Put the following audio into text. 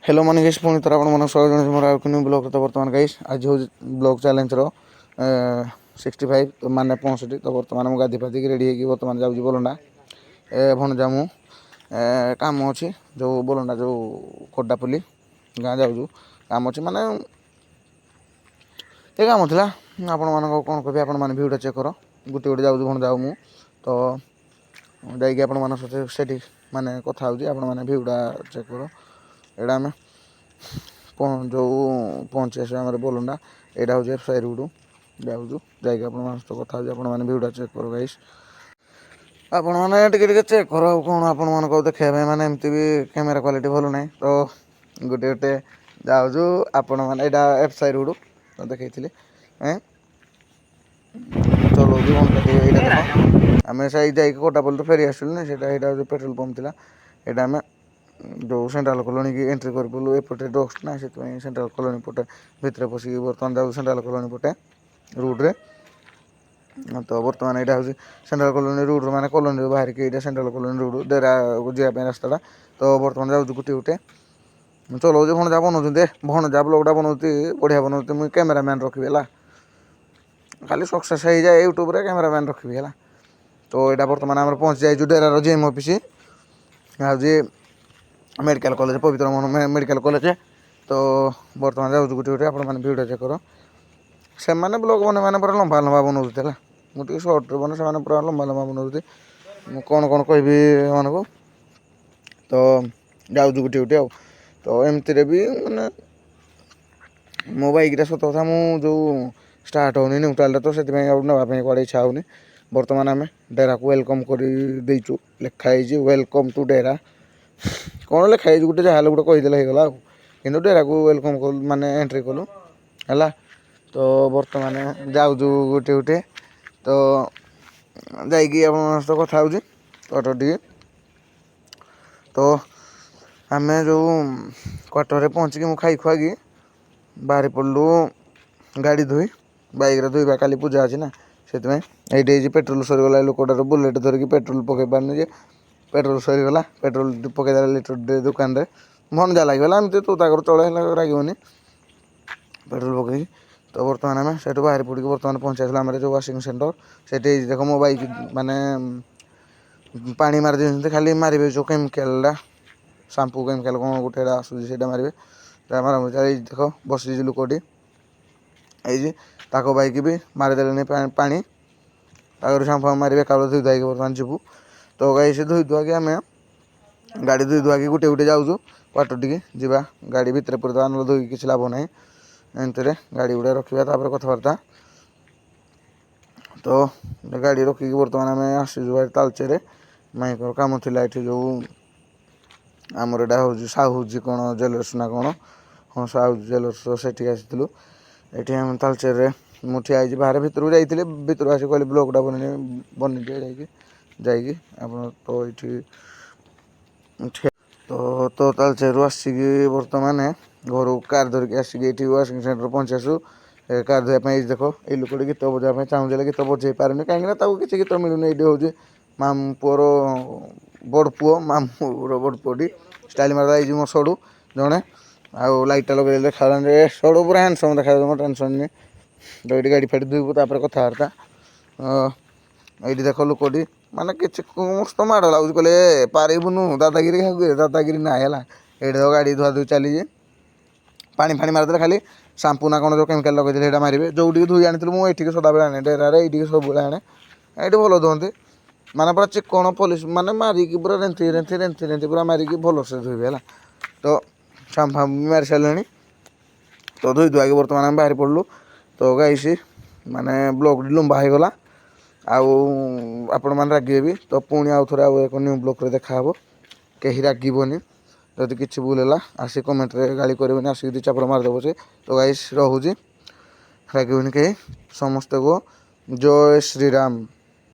Hello money guys पुणी थर आप स्वागत जनाऊँ मोर आउ ब्लॉग तो बर्तमान गाइस आज हूँ ब्लॉग चैलेंज 65 तो माने 65 तो बर्तमान मुझे गाधी फाधी रेडी होगी बर्तमान जाऊँ बोलंडा भणजा मु कम अच्छी जो बोलंडा जो खोडापल्ली गाँ जाऊँ कम अच्छे माने ये कम था आपण मान कौन कह आप भिडियो चेक कर गोटे गोटे जाऊँ भणजा मु तो जाकि आपण मान सहित माने कथा होती आपने भिडियोटा चेक कर एटा आम जो पहुँची आस बोलंडा यहाँ हूँ एफ साई रोड जाऊँ जाकि आप कथा आपने भिडियो चेक कर गाइस आपण मैंने चेक कर कौन आप देखा मैंने एमती भी कैमेरा क्वालिटी भल ना तो गोटे गोटे जाऊँ आपण मैंने यहाँ एफ साई रोड तो देखी चलो आम से जा कोटापल्ली तो फेरी आसलु ना से पेट्रोल पंप था यहाँ आम जो सेंट्रल कॉलोनी की एंट्री करूँ एपटे डस्ट ना से सेंट्रल कॉलोनी पटे भितर पशिक बर्तमान जाऊँ सेंट्रल कॉलोनी पटे रोड्रे तो बर्तमान यहाँ हूँ सेंट्रल कॉलोनी रोड माने कॉलोनी बाहर के यहाँ सेंट्रल कॉलोनी रोड डेरा जावाई रास्ता तो बर्तमान जाऊँ गुटे गुटे चलो भणजा बनाते भणजा ब्लॉगटा बनाती बढ़िया बनाती मुझे कैमेरामैन रखी है खाली सक्सेस हो जाए यूट्यूब रे कैमेरामैन रखी है तो यहाँ बर्तमान आम पहुँची जाइए डेरार जेएम ऑफिस हूँ मेडिकल कॉलेज पवित्र मोहन मेडिकल कॉलेज तो बर्तमान जाऊँ गुटे गुटे आप भिडियो चेक कर से ब्लॉग बने मैंने पूरा लंबा लंबा बनाते है मुझे सर्ट्रे बने से पूरा लंबा लंबा बनाते कौन कौन कह मान को तो जाऊँ गुटे गुटे तो एमती भी मैंने मो बाइक सत कथा मुझे स्टार्ट होनी न्यूट्राल तो से नापी कड़े इच्छा होनी बर्तमान आम डेरा को वेलकम कर लिखाई वेलकम टू डेरा कौन लिखाई गोटे जहाँ गोटे कहीदे होगा कि डेरा को वेलकम कलु माने एंट्री कलु है तो बर्तमान जाऊँ गोटे गोटे तो जाकि आप कथा हो क्वार्टर टी तो आम जो क्वार्टर पहुँचिकी मुझे खाई खुआकी बाहरी पड़लु गाड़ी धोई बाइक धोवा काली पूजा अच्छी ना से ये पेट्रोल सरीगला लोकटार बुलेट धरिकी पेट्रोल पकई पारनी जे पेट्रोल सरीगला पेट्रोल पकईदेला लिटर दुकान रे भणजा लगे एमती तू ताकर चले रागवनी पेट्रोल पकई तो बर्तमान आम से बाहर पड़ी बर्तमान पहुँची आम जो वाशिंग सेंटर से देख मो बाइक माने पानी मार दी खाली मारे जो केमिकाल शाम्पू केमिकाल कौन गोटे आसूसी मारे मारा देख बसी लुकटी ये बाइक भी मारिदेले पानी ताकर शाम्पू मारे काल धोई धुआई बर्तमान जीवु तो गाई से धोई धुआकी आम गाड़ी धोई धुआकी गुटे गुटे जाऊँ क्वार्टर टी जा गाड़ी भितर पूरा ना धोई किसी लाभ ना एमती गाड़ी गुड़ा रखा कथबार्ता तो गाड़ी रखिकी बर्तमान आम आसीजु तालचेरे माइक कम थी जो आमर एटा हूँ साहूजी कौन ज्वेलर्स ना कौन हाँ साहू ज्वेलर्स से आसलु ये आम तालचेर मु ठिया बाहर भितर को जाइए भितर आस कहली ब्लॉगटा बन जाकि आप तो ये तो तालचेर आसिकी बर्तमान घर कार धरिकी आसिक ये वाशिंग सेंटर पहुँची आसु कार धोवाई देख ये लोकटे गीत बजाई चाहूँ गीत बजे पारे कहीं किसी गीत मिलूनी ये हूँ मामू पुअर बड़ पुओ मामूर बड़ पुअटी स्टाइल मारदा मो सड़ू जड़े आउ लाइटा लगे देखा सड़ू पूरा हैंडसम देखा मो टेंशन नहीं तो ये गाड़ी फाड़ी धोबू तापर कथबार्ता ये देख लुकटी माने कि मस्त माड़ लगुच कहले पारबुनु दादागिरी दादागिरी ना है ये गाड़ी धुआ धुई चली पानी फाणी मारदे खाली शाम्पू ना कौन जो केमिकाल लगे मारे जो धोई आनी मुझे सदाबे आने डेरारे ये सब आने ये भल धुअंती माने पूरा चिकन पॉलिश माने मारिकी पूरा रेंथी रेंथी रेंथी रेंथी पूरा मारिकी भल से धोबे है तो शाम्पू मारी सारे तो धोई धुआकी बर्तमान आम बाहर पड़लु तो गाइसी माने ब्लॉग लंबा हो गला आपण मैंने रागे भी तो पुणी आउ थे एक न्यू ब्लॉग रे देखा कहीं रागबनी जदि किसी भूल है आसी कमेंट रे गाली करें आसिक दी चापड़ मारदेव से तो गाइस रोचे रागबनी कहीं समस्त को जय श्रीराम।